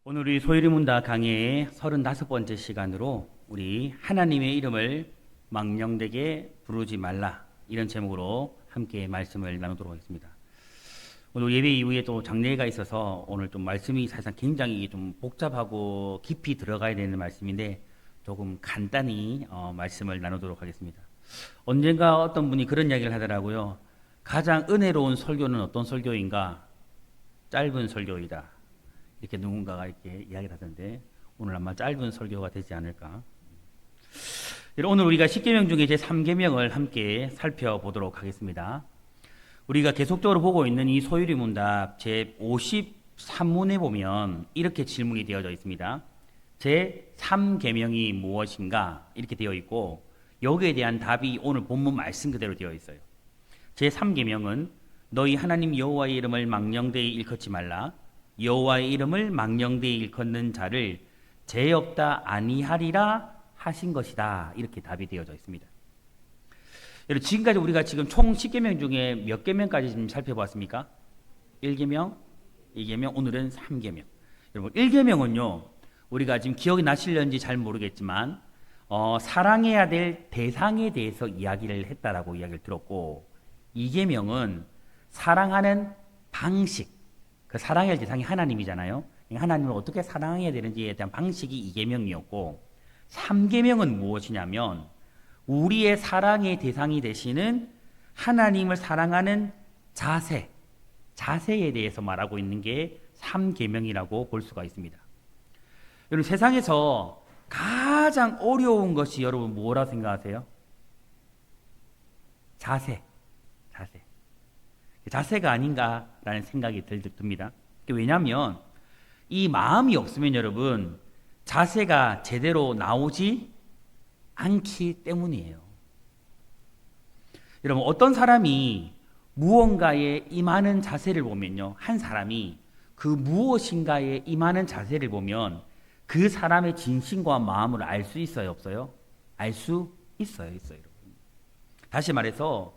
오늘 우리 소유리문다 강의의 35번째 시간으로 우리 하나님의 이름을 망령되게 부르지 말라, 이런 제목으로 함께 말씀을 나누도록 하겠습니다. 오늘 예배 이후에 또 장례가 있어서 오늘 좀 말씀이 사실상 굉장히 좀 복잡하고 깊이 들어가야 되는 말씀인데 조금 간단히 말씀을 나누도록 하겠습니다. 언젠가 어떤 분이 그런 이야기를 하더라고요. 가장 은혜로운 설교는 어떤 설교인가? 짧은 설교이다. 이렇게 누군가가 이렇게 이야기를 하던데 오늘 아마 짧은 설교가 되지 않을까. 오늘 우리가 10계명 중에 제 3계명을 함께 살펴보도록 하겠습니다. 우리가 계속적으로 보고 있는 이 소유리문답 제 53문에 보면 이렇게 질문이 되어져 있습니다. 제 3계명이 무엇인가? 이렇게 되어 있고 여기에 대한 답이 오늘 본문 말씀 그대로 되어 있어요. 제 3계명은 너희 하나님 여호와의 이름을 망령되이 일컫지 말라. 여호와의 이름을 망령되이 일컫는 자를 죄 없다 아니하리라 하신 것이다. 이렇게 답이 되어져 있습니다. 여러분, 지금까지 우리가 지금 총 10계명 중에 몇 계명까지 지금 살펴봤습니까? 1계명, 2계명, 오늘은 3계명. 여러분, 1계명은요, 우리가 지금 기억이 나시려는지 잘 모르겠지만 사랑해야 될 대상에 대해서 이야기를 했다라고 이야기를 들었고, 2계명은 사랑하는 방식, 그 사랑해야 할 대상이 하나님이잖아요. 하나님을 어떻게 사랑해야 되는지에 대한 방식이 2계명이었고, 3계명은 무엇이냐면 우리의 사랑의 대상이 되시는 하나님을 사랑하는 자세에 대해서 말하고 있는 게 3계명이라고 볼 수가 있습니다. 여러분, 세상에서 가장 어려운 것이 여러분 뭐라고 생각하세요? 자세가 아닌가라는 생각이 듭니다. 왜냐하면 이 마음이 없으면 여러분 자세가 제대로 나오지 않기 때문이에요. 여러분, 어떤 사람이 무언가에 임하는 자세를 보면요, 한 사람이 그 무엇인가에 임하는 자세를 보면 그 사람의 진심과 마음을 알 수 있어요, 없어요? 알 수 있어요, 여러분. 다시 말해서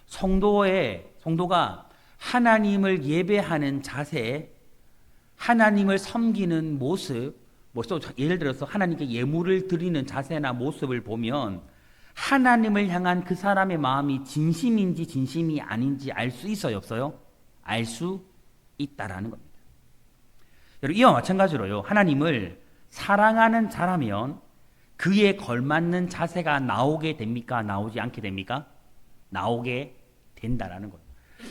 성도가 하나님을 예배하는 자세, 하나님을 섬기는 모습, 예를 들어서 하나님께 예물을 드리는 자세나 모습을 보면 하나님을 향한 그 사람의 마음이 진심인지 진심이 아닌지 알 수 있어요, 없어요? 알 수 있다라는 겁니다. 여러분, 이와 마찬가지로요, 하나님을 사랑하는 자라면 그에 걸맞는 자세가 나오게 됩니까? 나오지 않게 됩니까? 나오게 된다라는 거예요.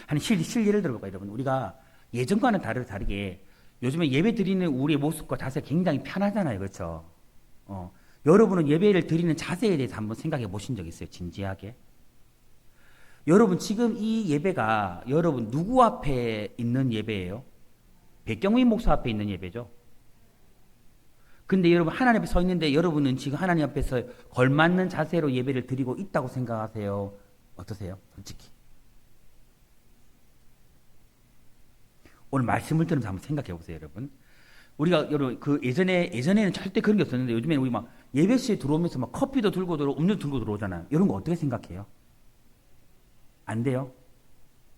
한 실례를 들어볼까요, 여러분? 우리가 예전과는 다르게 요즘에 예배 드리는 우리의 모습과 자세가 굉장히 편하잖아요, 그렇죠? 여러분은 예배를 드리는 자세에 대해서 한번 생각해 보신 적 있어요, 진지하게? 여러분, 지금 이 예배가 여러분 누구 앞에 있는 예배예요? 백경민 목사 앞에 있는 예배죠. 근데 여러분 하나님 앞에 서 있는데 여러분은 지금 하나님 앞에서 걸맞는 자세로 예배를 드리고 있다고 생각하세요? 어떠세요? 솔직히. 오늘 말씀을 들으면서 한번 생각해 보세요, 여러분. 우리가 여러분 예전에는 절대 그런 게 없었는데 요즘에는 우리 막 예배실에 들어오면서 막 커피도 들고 음료 들고 들어오잖아요. 이런 거 어떻게 생각해요? 안 돼요?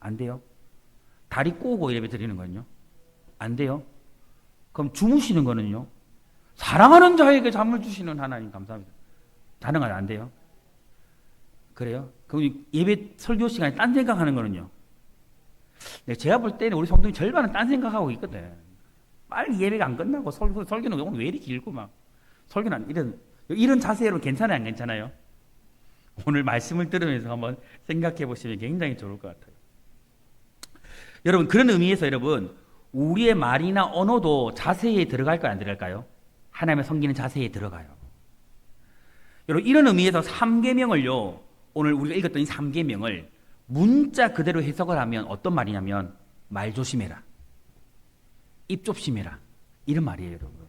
안 돼요? 다리 꼬고 예배 드리는 거는요? 안 돼요? 그럼 주무시는 거는요? 사랑하는 자에게 잠을 주시는 하나님 감사합니다. 가능하지 안 돼요? 그래요? 그럼 예배 설교 시간에 딴 생각하는 거는요? 제가 볼 때는 우리 성도님 절반은 딴 생각하고 있거든. 빨리 예배가 안 끝나고 설교는 오늘 왜 이렇게 길고 막 설교는 이런 자세로 괜찮아요, 안 괜찮아요? 오늘 말씀을 들으면서 한번 생각해 보시면 굉장히 좋을 것 같아요. 여러분, 그런 의미에서 여러분 우리의 말이나 언어도 자세에 들어갈까요, 안 들어갈까요? 하나님을 섬기는 자세에 들어가요. 여러분, 이런 의미에서 3계명을요, 오늘 우리가 읽었던 이 3계명을 문자 그대로 해석을 하면 어떤 말이냐면 말 조심해라, 입 좁심해라, 이런 말이에요, 여러분.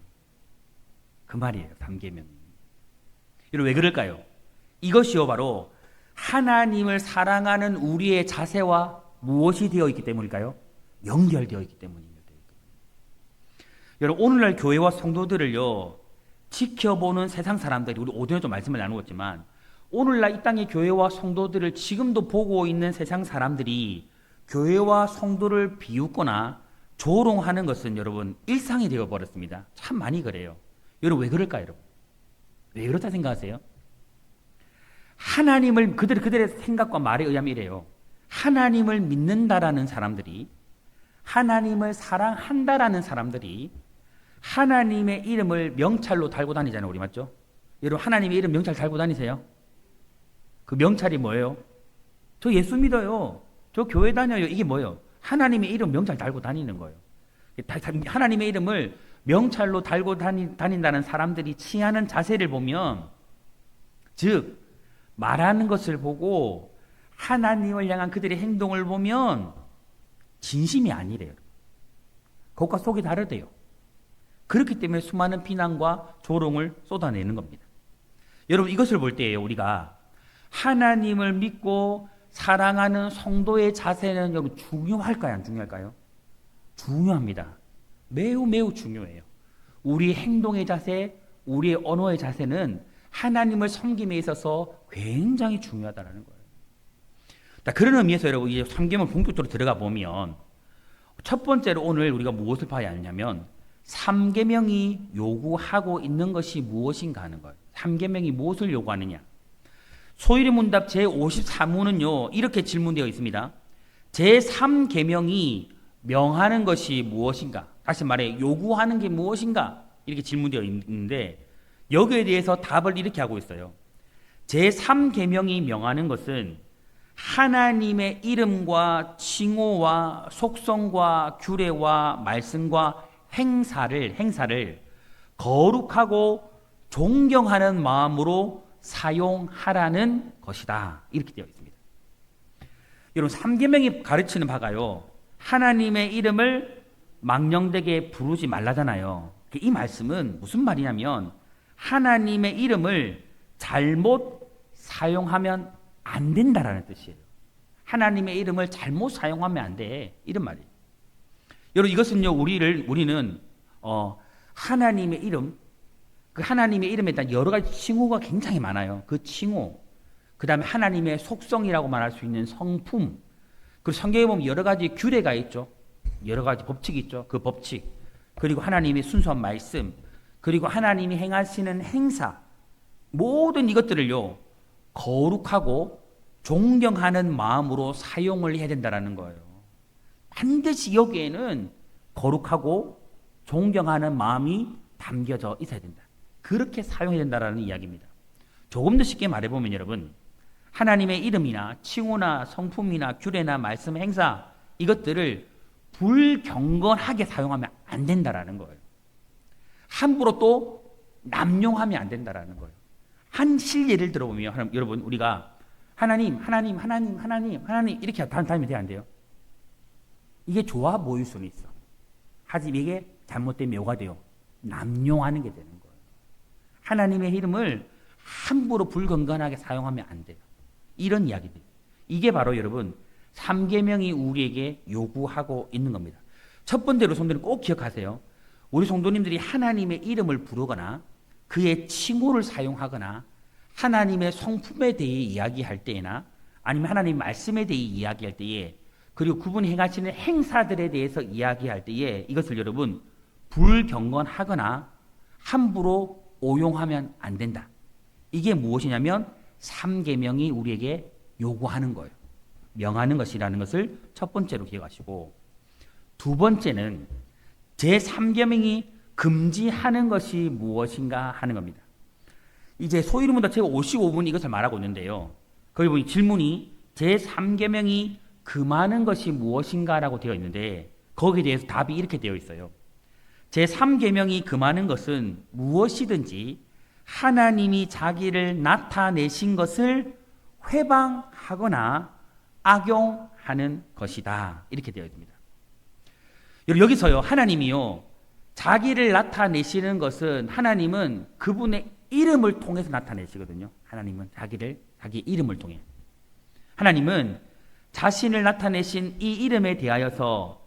그 말이에요, 3계명. 여러분, 왜 그럴까요? 이것이요 바로 하나님을 사랑하는 우리의 자세와 무엇이 되어 있기 때문일까요? 연결되어 있기 때문입니다. 여러분, 오늘날 교회와 성도들을요 지켜보는 세상 사람들이, 우리 오전에 좀 말씀을 나누었지만 오늘날 이 땅의 교회와 성도들을 지금도 보고 있는 세상 사람들이 교회와 성도를 비웃거나 조롱하는 것은 여러분 일상이 되어버렸습니다. 참 많이 그래요. 여러분 왜 그럴까요? 여러분? 왜 그렇다 생각하세요? 하나님을 그들의 생각과 말에 의하면 이래요. 하나님을 믿는다라는 사람들이, 하나님을 사랑한다라는 사람들이 하나님의 이름을 명찰로 달고 다니잖아요. 우리 맞죠? 여러분 하나님의 이름 명찰 달고 다니세요? 그 명찰이 뭐예요? 저 예수 믿어요. 저 교회 다녀요. 이게 뭐예요? 하나님의 이름 명찰 달고 다니는 거예요. 하나님의 이름을 명찰로 달고 다닌다는 사람들이 취하는 자세를 보면, 즉 말하는 것을 보고 하나님을 향한 그들의 행동을 보면 진심이 아니래요. 겉과 속이 다르대요. 그렇기 때문에 수많은 비난과 조롱을 쏟아내는 겁니다. 여러분 이것을 볼 때에요, 우리가 하나님을 믿고 사랑하는 성도의 자세는 여러분 중요할까요? 안 중요할까요? 중요합니다. 매우 매우 중요해요. 우리의 행동의 자세, 우리의 언어의 자세는 하나님을 섬김에 있어서 굉장히 중요하다는 거예요. 그런 의미에서 여러분 이제 3계명 본격적으로 들어가 보면 첫 번째로 오늘 우리가 무엇을 봐야 하냐면 3계명이 요구하고 있는 것이 무엇인가 하는 거예요. 3계명이 무엇을 요구하느냐. 소위문답 제54문은요 이렇게 질문되어 있습니다. 제3계명이 명하는 것이 무엇인가? 다시 말해 요구하는 게 무엇인가? 이렇게 질문되어 있는데 여기에 대해서 답을 이렇게 하고 있어요. 제3계명이 명하는 것은 하나님의 이름과 칭호와 속성과 규례와 말씀과 행사를 거룩하고 존경하는 마음으로 사용하라는 것이다. 이렇게 되어 있습니다. 여러분 3계명이 가르치는 바가요. 하나님의 이름을 망령되게 부르지 말라잖아요. 이 말씀은 무슨 말이냐면 하나님의 이름을 잘못 사용하면 안 된다라는 뜻이에요. 하나님의 이름을 잘못 사용하면 안 돼. 이런 말이에요. 여러분 이것은요 우리는 하나님의 이름, 그 하나님의 이름에 따른 여러 가지 칭호가 굉장히 많아요. 그 칭호, 그 다음에 하나님의 속성이라고 말할 수 있는 성품, 그리고 성경에 보면 여러 가지 규례가 있죠. 여러 가지 법칙이 있죠. 그 법칙, 그리고 하나님의 순수한 말씀, 그리고 하나님이 행하시는 행사, 모든 이것들을요 거룩하고 존경하는 마음으로 사용을 해야 된다는 거예요. 반드시 여기에는 거룩하고 존경하는 마음이 담겨져 있어야 된다. 그렇게 사용해야 된다는 이야기입니다. 조금 더 쉽게 말해보면 여러분 하나님의 이름이나 칭호나 성품이나 규례나 말씀 행사 이것들을 불경건하게 사용하면 안 된다는 거예요. 함부로 또 남용하면 안 된다는 거예요. 한 실례를 들어보면 여러분 우리가 하나님 이렇게 다니면 돼요, 안 돼요? 이게 좋아 보일 수는 있어. 하지만 이게 잘못된 묘가 돼요. 남용하는 게 되는 거예요. 하나님의 이름을 함부로 불건건하게 사용하면 안 돼요. 이런 이야기들. 이게 바로 여러분 3계명이 우리에게 요구하고 있는 겁니다. 첫 번째로 성도님 꼭 기억하세요. 우리 성도님들이 하나님의 이름을 부르거나 그의 칭호를 사용하거나 하나님의 성품에 대해 이야기할 때나 아니면 하나님 말씀에 대해 이야기할 때에 그리고 그분이 행하시는 행사들에 대해서 이야기할 때에 이것을 여러분 불경건하거나 함부로 오용하면 안 된다. 이게 무엇이냐면 3계명이 우리에게 요구하는 거예요. 명하는 것이라는 것을 첫 번째로 기억하시고 두 번째는 제3계명이 금지하는 것이 무엇인가 하는 겁니다. 이제 소위문답 제55분 이것을 말하고 있는데요. 거기 보니 질문이 제3계명이 금하는 것이 무엇인가라고 되어 있는데 거기에 대해서 답이 이렇게 되어 있어요. 제3계명이 금하는 것은 무엇이든지 하나님이 자기를 나타내신 것을 회방하거나 악용하는 것이다. 이렇게 되어 있습니다. 여기서요 하나님이요 자기를 나타내시는 것은 하나님은 그분의 이름을 통해서 나타내시거든요. 하나님은 자기 이름을 통해 하나님은 자신을 나타내신 이 이름에 대하여서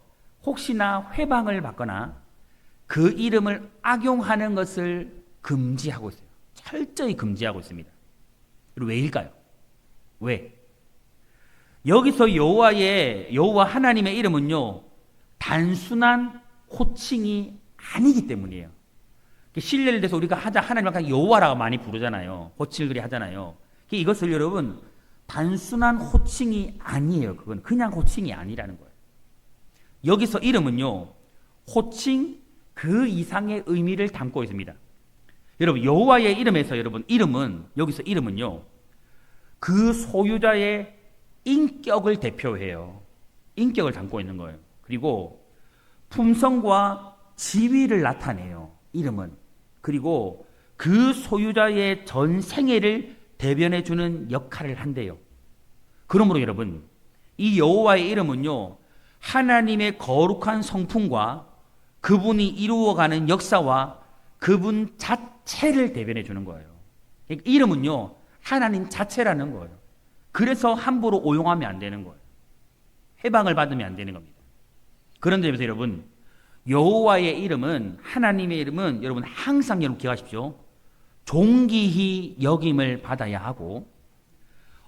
혹시나 회방을 받거나 그 이름을 악용하는 것을 금지하고 있어요. 철저히 금지하고 있습니다. 왜일까요? 왜? 여기서 여호와 하나님의 이름은요 단순한 호칭이 아니기 때문이에요. 신뢰를 대해서 우리가 하나님을 그냥 여호와라고 많이 부르잖아요. 호칭을 그리 하잖아요. 이것을 여러분 단순한 호칭이 아니에요. 그건 그냥 호칭이 아니라는 거예요. 여기서 이름은요, 호칭 그 이상의 의미를 담고 있습니다. 여러분, 여호와의 이름에서 여러분 여기서 이름은요, 그 소유자의 인격을 대표해요. 인격을 담고 있는 거예요. 그리고 품성과 지위를 나타내요. 이름은. 그리고 그 소유자의 전 생애를 대변해 주는 역할을 한대요. 그러므로 여러분, 이 여호와의 이름은요, 하나님의 거룩한 성품과 그분이 이루어가는 역사와 그분 자체를 대변해 주는 거예요. 이름은요, 하나님 자체라는 거예요. 그래서 함부로 오용하면 안 되는 거예요. 해방을 받으면 안 되는 겁니다. 그런 점에서 여러분, 여호와의 이름은, 하나님의 이름은 여러분 항상 여러분 기억하십시오. 존귀히 여김을 받아야 하고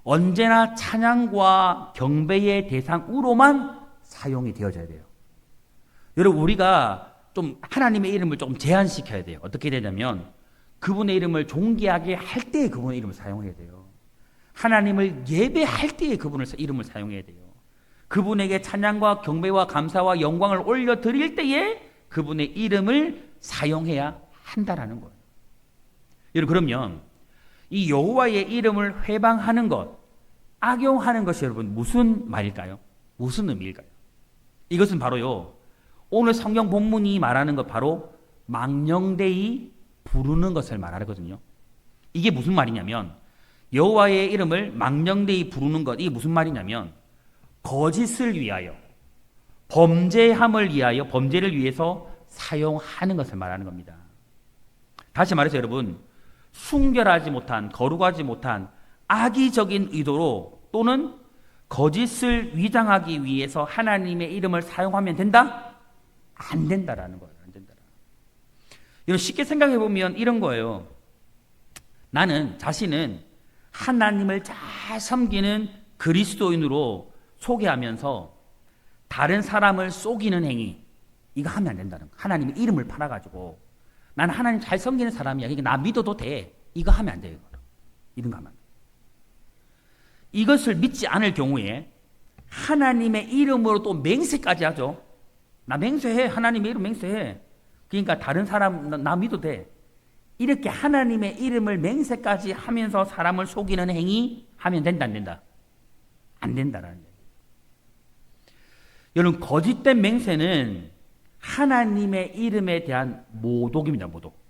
언제나 찬양과 경배의 대상으로만 사용이 되어져야 돼요. 여러분, 우리가 좀 하나님의 이름을 조금 제한시켜야 돼요. 어떻게 되냐면 그분의 이름을 존귀하게 할 때에 그분의 이름을 사용해야 돼요. 하나님을 예배할 때에 그분의 이름을 사용해야 돼요. 그분에게 찬양과 경배와 감사와 영광을 올려드릴 때에 그분의 이름을 사용해야 한다라는 거예요. 여러분, 그러면 이 여호와의 이름을 회방하는 것, 악용하는 것이 여러분 무슨 말일까요? 무슨 의미일까요? 이것은 바로요, 오늘 성경 본문이 말하는 것, 바로 망령되이 부르는 것을 말하거든요. 이게 무슨 말이냐면, 여호와의 이름을 망령되이 부르는 것, 이게 무슨 말이냐면 거짓을 위하여, 범죄함을 위하여, 범죄를 위해서 사용하는 것을 말하는 겁니다. 다시 말해서 여러분, 순결하지 못한, 거룩하지 못한 악의적인 의도로 또는 거짓을 위장하기 위해서 하나님의 이름을 사용하면 된다? 안 된다라는 거예요. 안 된다. 여러분, 쉽게 생각해 보면 이런 거예요. 나는 자신은 하나님을 잘 섬기는 그리스도인으로 소개하면서 다른 사람을 속이는 행위, 이거 하면 안 된다는 거예요. 하나님의 이름을 팔아가지고 나는 하나님 잘 섬기는 사람이야, 그러니까 나 믿어도 돼, 이거 하면 안 돼요. 이런 거 하면 안 돼요. 이것을 믿지 않을 경우에 하나님의 이름으로 또 맹세까지 하죠. 나 맹세해, 하나님의 이름 맹세해, 그러니까 다른 사람 나 믿어도 돼, 이렇게 하나님의 이름을 맹세까지 하면서 사람을 속이는 행위 하면 된다, 안 된다? 안 된다라는 거예요. 여러분, 거짓된 맹세는 하나님의 이름에 대한 모독입니다. 모독.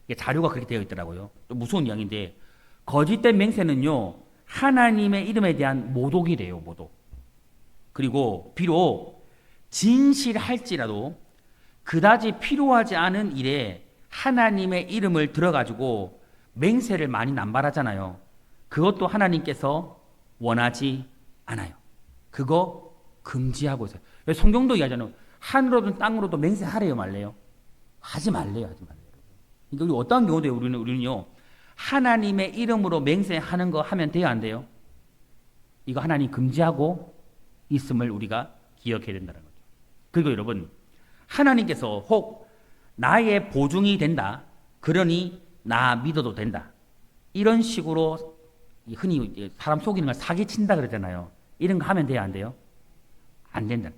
이게 자료가 그렇게 되어 있더라고요. 좀 무서운 이야기인데, 거짓된 맹세는요, 하나님의 이름에 대한 모독이래요. 모독. 그리고 비록 진실할지라도 그다지 필요하지 않은 일에 하나님의 이름을 들어가지고 맹세를 많이 남발하잖아요. 그것도 하나님께서 원하지 않아요. 그거 금지하고 있어요. 성경도 이야기하잖아요. 하늘로든 땅으로도 맹세하래요, 말래요? 하지 말래요, 하지 말래요. 그러니까 우리 어떤 경우도 우리는요, 하나님의 이름으로 맹세하는 거 하면 돼요, 안 돼요? 이거 하나님 금지하고 있음을 우리가 기억해야 된다는 거죠. 그리고 여러분, 하나님께서 혹 나의 보증이 된다, 그러니 나 믿어도 된다, 이런 식으로 흔히 사람 속이는 걸 사기친다 그러잖아요. 이런 거 하면 돼요, 안 돼요? 안 된다.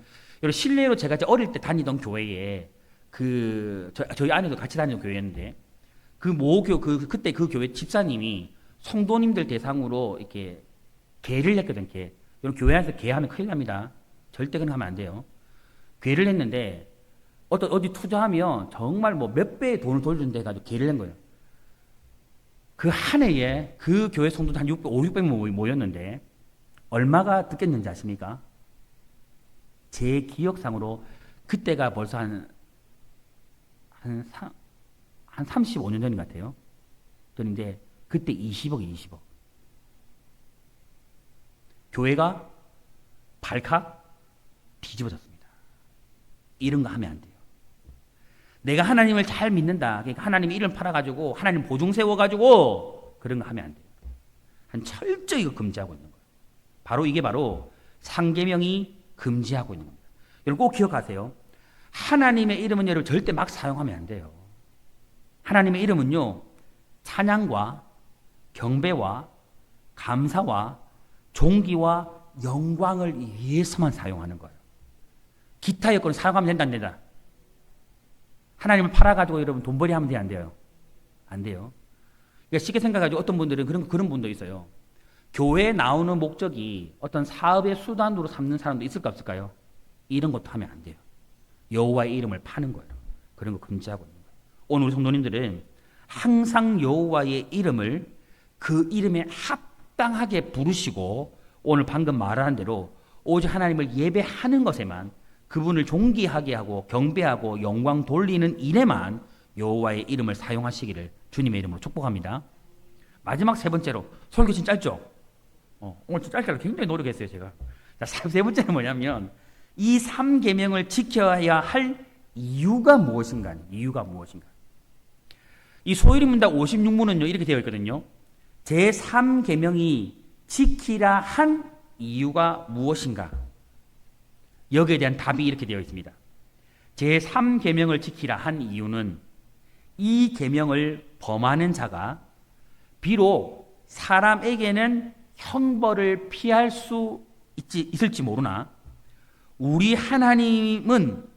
여러분, 실례로 제가 어릴 때 다니던 교회에 저희 아내도 같이 다니던 교회였는데, 그때 그 교회 집사님이 성도님들 대상으로 이렇게 계를 했거든. 계. 여러분, 교회 안에서 계하면 큰일 납니다. 절대 그런 거 하면 안 돼요. 계를 했는데 어디 투자하면 정말 뭐 몇 배의 돈을 돌려준다 해가지고 계를 낸 거예요. 그 한 해에 그 교회 성도들 한 500명 모였는데 얼마가 듣겠는지 아십니까? 제 기억상으로 그때가 벌써 한 35년 전인 것 같아요. 전인데 그때 20억. 교회가 발칵 뒤집어졌습니다. 이런 거 하면 안 돼요. 내가 하나님을 잘 믿는다, 그러니까 하나님 이름 팔아가지고 하나님 보증 세워가지고 그런 거 하면 안 돼요. 한 철저히 금지하고 있는 거예요. 이게 바로 상계명이 금지하고 있는 겁니다. 여러분, 꼭 기억하세요. 하나님의 이름은 여러분 절대 막 사용하면 안 돼요. 하나님의 이름은요, 찬양과 경배와 감사와 존귀와 영광을 위해서만 사용하는 거예요. 기타 여건을 사용하면 된다, 안 된다? 하나님을 팔아가지고 여러분 돈벌이 하면 돼요, 안 돼요? 안 돼요. 그러니까 쉽게 생각하죠. 어떤 분들은 그런 분도 있어요. 교회에 나오는 목적이 어떤 사업의 수단으로 삼는 사람도 있을까 없을까요? 이런 것도 하면 안 돼요. 여호와의 이름을 파는 거예요. 그런 거 금지하고 있는 거예요. 오늘 우리 성도님들은 항상 여호와의 이름을 그 이름에 합당하게 부르시고 오늘 방금 말한 대로 오직 하나님을 예배하는 것에만 그분을 존귀하게 하고 경배하고 영광 돌리는 일에만 여호와의 이름을 사용하시기를 주님의 이름으로 축복합니다. 마지막 세 번째로, 설교 진짜 짧죠? 오늘 좀 짧게 하려고 굉장히 노력했어요, 제가. 자, 세 번째는 뭐냐면 이 3계명을 지켜야 할 이유가 무엇인가? 이유가 무엇인가? 이 소위문답 56문은요 이렇게 되어 있거든요. 제 3계명이 지키라 한 이유가 무엇인가? 여기에 대한 답이 이렇게 되어 있습니다. 제 3계명을 지키라 한 이유는 이 계명을 범하는 자가 비록 사람에게는 형벌을 피할 수 있을지 모르나 우리 하나님은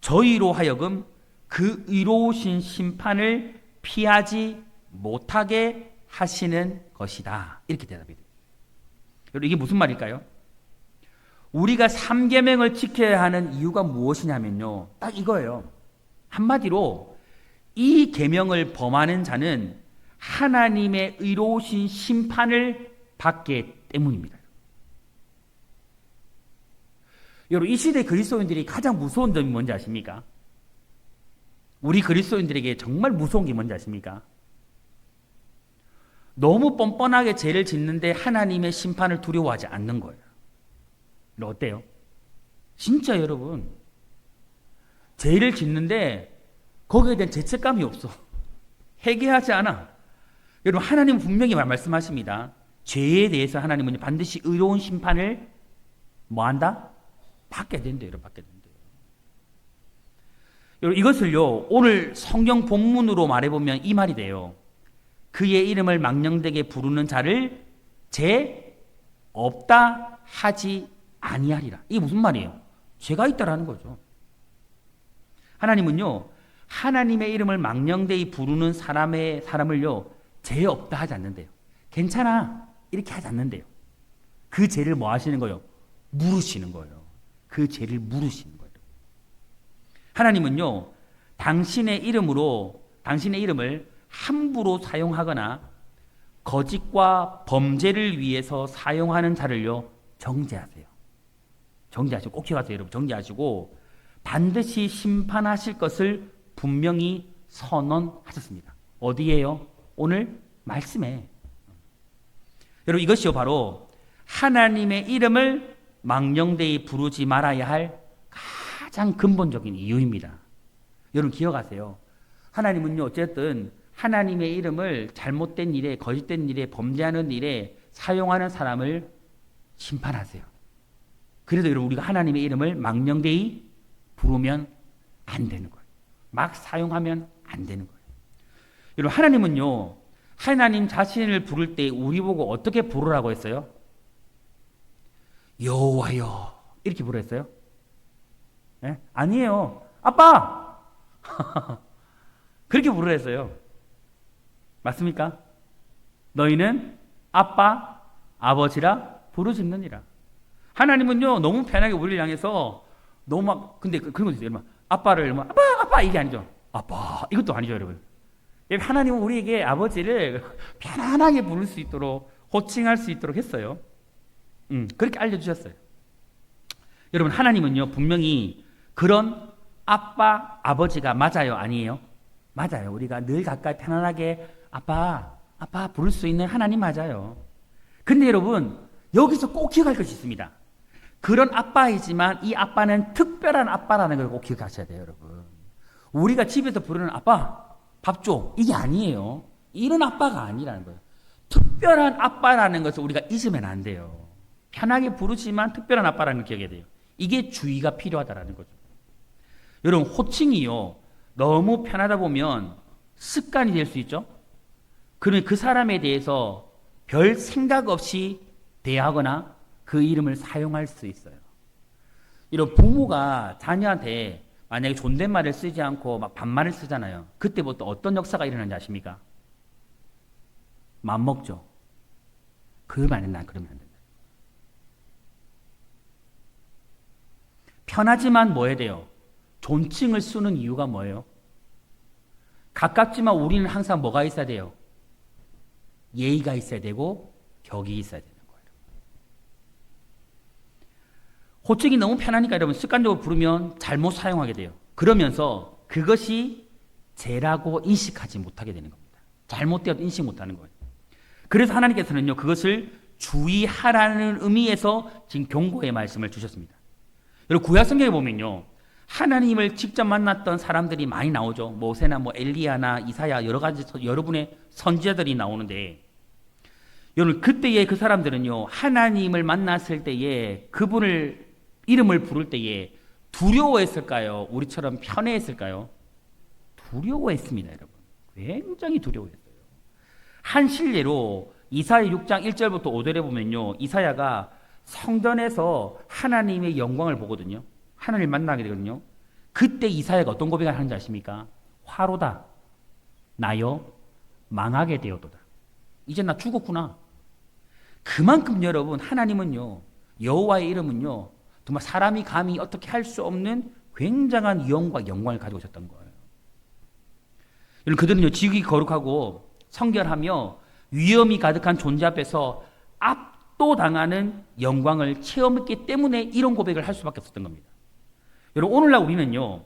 저희로 하여금 그 의로우신 심판을 피하지 못하게 하시는 것이다. 이렇게 대답이 돼요. 여러분 이게 무슨 말일까요? 우리가 3계명을 지켜야 하는 이유가 무엇이냐면요. 딱 이거예요. 한마디로 이 계명을 범하는 자는 하나님의 의로우신 심판을 받기 때문입니다. 여러분 이 시대 그리스도인들이 가장 무서운 점이 뭔지 아십니까? 우리 그리스도인들에게 정말 무서운 게 뭔지 아십니까? 너무 뻔뻔하게 죄를 짓는데 하나님의 심판을 두려워하지 않는 거예요. 어때요? 진짜 여러분 죄를 짓는데 거기에 대한 죄책감이 없어. 회개하지 않아. 여러분 하나님은 분명히 말씀하십니다. 죄에 대해서 하나님은 반드시 의로운 심판을 뭐한다? 받게 된대요. 여러분 받게 된대요. 여러분 이것을요 오늘 성경 본문으로 말해보면 이 말이 돼요. 그의 이름을 망령되게 부르는 자를 죄 없다 하지 아니하리라. 이게 무슨 말이에요? 죄가 있다라는 거죠. 하나님은요 하나님의 이름을 망령되이 부르는 사람을요 죄 없다 하지 않는데요. 괜찮아 이렇게 하지 않는데요. 그 죄를 뭐 하시는 거예요? 물으시는 거예요. 그 죄를 물으시는 거예요. 하나님은요 당신의 이름을 함부로 사용하거나 거짓과 범죄를 위해서 사용하는 자를요 정죄하세요. 정죄하시고 꼭 기억하세요, 여러분. 정죄하시고 반드시 심판하실 것을 분명히 선언하셨습니다. 어디에요? 오늘 말씀에. 여러분 이것이요 바로 하나님의 이름을 망령되이 부르지 말아야 할 가장 근본적인 이유입니다. 여러분 기억하세요. 하나님은요 어쨌든 하나님의 이름을 잘못된 일에, 거짓된 일에, 범죄하는 일에 사용하는 사람을 심판하세요. 그래서 여러분 우리가 하나님의 이름을 망령되이 부르면 안 되는 거예요. 막 사용하면 안 되는 거예요. 여러분 하나님은요 하나님 자신을 부를 때 우리 보고 어떻게 부르라고 했어요? 여호와여 이렇게 부르랬어요? 네? 아니에요. 아빠! 그렇게 부르랬어요. 맞습니까? 너희는 아빠, 아버지라 부르짖느니라. 하나님은요 너무 편하게 우리를 향해서 너무 막 근데 그런 거 있어요. 아빠를 아빠 이게 아니죠. 아빠 이것도 아니죠, 여러분. 하나님은 우리에게 아버지를 편안하게 부를 수 있도록 호칭할 수 있도록 했어요. 그렇게 알려주셨어요. 여러분 하나님은요 분명히 그런 아빠, 아버지가 맞아요, 아니에요? 맞아요. 우리가 늘 가까이 편안하게 아빠 부를 수 있는 하나님 맞아요. 근데 여러분 여기서 꼭 기억할 것이 있습니다. 그런 아빠이지만 이 아빠는 특별한 아빠라는 걸 꼭 기억하셔야 돼요, 여러분. 우리가 집에서 부르는 아빠 밥 줘 이게 아니에요. 이런 아빠가 아니라는 거예요. 특별한 아빠라는 것을 우리가 잊으면 안 돼요. 편하게 부르지만 특별한 아빠라는 걸 기억해야 돼요. 이게 주의가 필요하다라는 거죠. 여러분, 호칭이요, 너무 편하다 보면 습관이 될 수 있죠. 그러면 그 사람에 대해서 별 생각 없이 대하거나 그 이름을 사용할 수 있어요. 이런 부모가 자녀한테 만약에 존댓말을 쓰지 않고 막 반말을 쓰잖아요. 그때부터 어떤 역사가 일어나는지 아십니까? 맘먹죠. 그러면 안 된다. 그러면 안 된다. 편하지만 뭐 해야 돼요? 존칭을 쓰는 이유가 뭐예요? 가깝지만 우리는 항상 뭐가 있어야 돼요? 예의가 있어야 되고 격이 있어야 되는 거예요. 호칭이 너무 편하니까 여러분 습관적으로 부르면 잘못 사용하게 돼요. 그러면서 그것이 죄라고 인식하지 못하게 되는 겁니다. 잘못되어도 인식 못하는 거예요. 그래서 하나님께서는요, 그것을 주의하라는 의미에서 지금 경고의 말씀을 주셨습니다. 여러분 구약 성경에 보면요, 하나님을 직접 만났던 사람들이 많이 나오죠. 모세나 뭐 엘리야나 이사야 여러 가지 여러분의 선지자들이 나오는데, 여러분 그때의 그 사람들은요, 하나님을 만났을 때에 그분을 이름을 부를 때에 두려워했을까요? 우리처럼 편해했을까요? 두려워했습니다, 여러분. 굉장히 두려워했어요. 한 실례로 이사야 6장 1절부터 5절에 보면요, 이사야가 성전에서 하나님의 영광을 보거든요. 하나님을 만나게 되거든요. 그때 이사야가 어떤 고백을 하는지 아십니까? 화로다. 나여 망하게 되었도다. 이제 나 죽었구나. 그만큼 여러분 하나님은요, 여호와의 이름은요, 정말 사람이 감히 어떻게 할 수 없는 굉장한 위엄과 영광을 가지고 오셨던 거예요. 여러분 그들은요, 지극히 거룩하고 성결하며 위엄이 가득한 존재 앞에서 압도당하는 영광을 체험했기 때문에 이런 고백을 할 수밖에 없었던 겁니다. 여러분 오늘날 우리는요,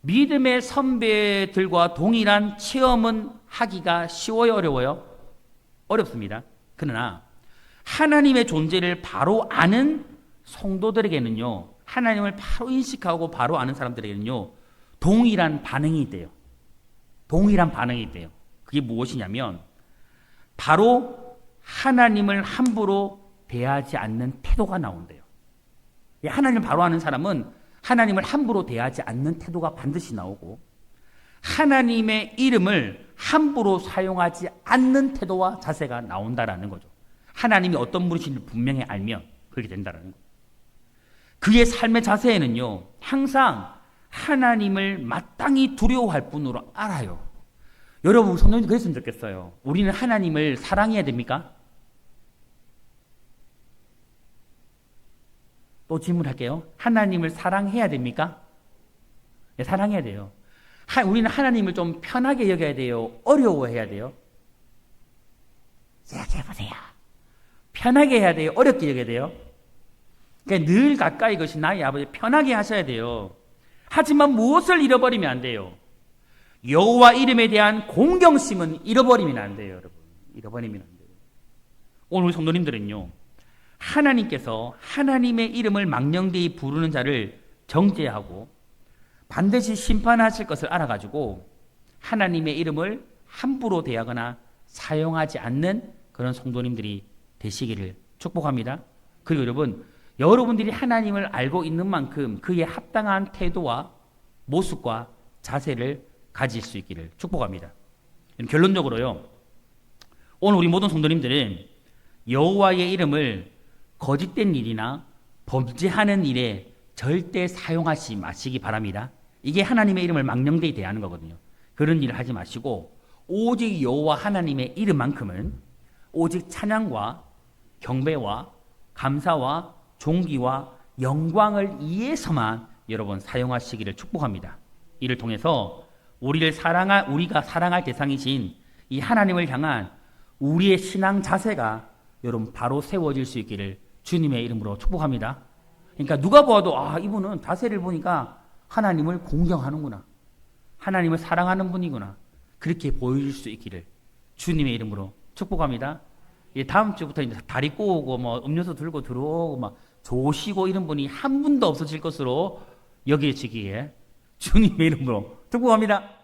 믿음의 선배들과 동일한 체험은 하기가 쉬워요, 어려워요? 어렵습니다. 그러나 하나님의 존재를 바로 아는 성도들에게는요, 하나님을 바로 인식하고 바로 아는 사람들에게는요, 동일한 반응이 있대요. 동일한 반응이 있대요. 그게 무엇이냐면 바로 하나님을 함부로 대하지 않는 태도가 나온대요. 하나님을 바로 아는 사람은 하나님을 함부로 대하지 않는 태도가 반드시 나오고, 하나님의 이름을 함부로 사용하지 않는 태도와 자세가 나온다라는 거죠. 하나님이 어떤 분이신지 분명히 알면 그렇게 된다라는 거예요. 그의 삶의 자세에는요, 항상 하나님을 마땅히 두려워할 뿐으로 알아요. 여러분 성도님 그랬으면 좋겠어요. 우리는 하나님을 사랑해야 됩니까? 또 질문할게요. 하나님을 사랑해야 됩니까? 네, 사랑해야 돼요. 우리는 하나님을 좀 편하게 여겨야 돼요? 어려워해야 돼요? 생각해보세요. 편하게 해야 돼요? 어렵게 여겨야 돼요? 그러니까 늘 가까이 것이 나의 아버지, 편하게 하셔야 돼요. 하지만 무엇을 잃어버리면 안 돼요? 여호와 이름에 대한 공경심은 잃어버리면 안 돼요, 여러분. 잃어버리면 안 돼요. 오늘 성도님들은요, 하나님께서 하나님의 이름을 망령되이 부르는 자를 정죄하고 반드시 심판하실 것을 알아가지고 하나님의 이름을 함부로 대하거나 사용하지 않는 그런 성도님들이 되시기를 축복합니다. 그리고 여러분, 여러분들이 하나님을 알고 있는 만큼 그에 합당한 태도와 모습과 자세를 가질 수 있기를 축복합니다. 결론적으로요, 오늘 우리 모든 성도님들은 여호와의 이름을 거짓된 일이나 범죄하는 일에 절대 사용하지 마시기 바랍니다. 이게 하나님의 이름을 망령되이 대하는 거거든요. 그런 일을 하지 마시고 오직 여호와 하나님의 이름만큼은 오직 찬양과 경배와 감사와 존귀와 영광을 위해서만 여러분 사용하시기를 축복합니다. 이를 통해서 우리가 사랑할 대상이신 이 하나님을 향한 우리의 신앙 자세가 여러분 바로 세워질 수 있기를 주님의 이름으로 축복합니다. 그러니까 누가 보아도 이분은 자세를 보니까 하나님을 공경하는구나, 하나님을 사랑하는 분이구나, 그렇게 보여줄 수 있기를 주님의 이름으로 축복합니다. 다음 주부터 이제 다리 꼬우고 뭐 음료수 들고 들어오고 막 조시고 이런 분이 한 분도 없어질 것으로 여겨지기에 주님의 이름으로 축복합니다.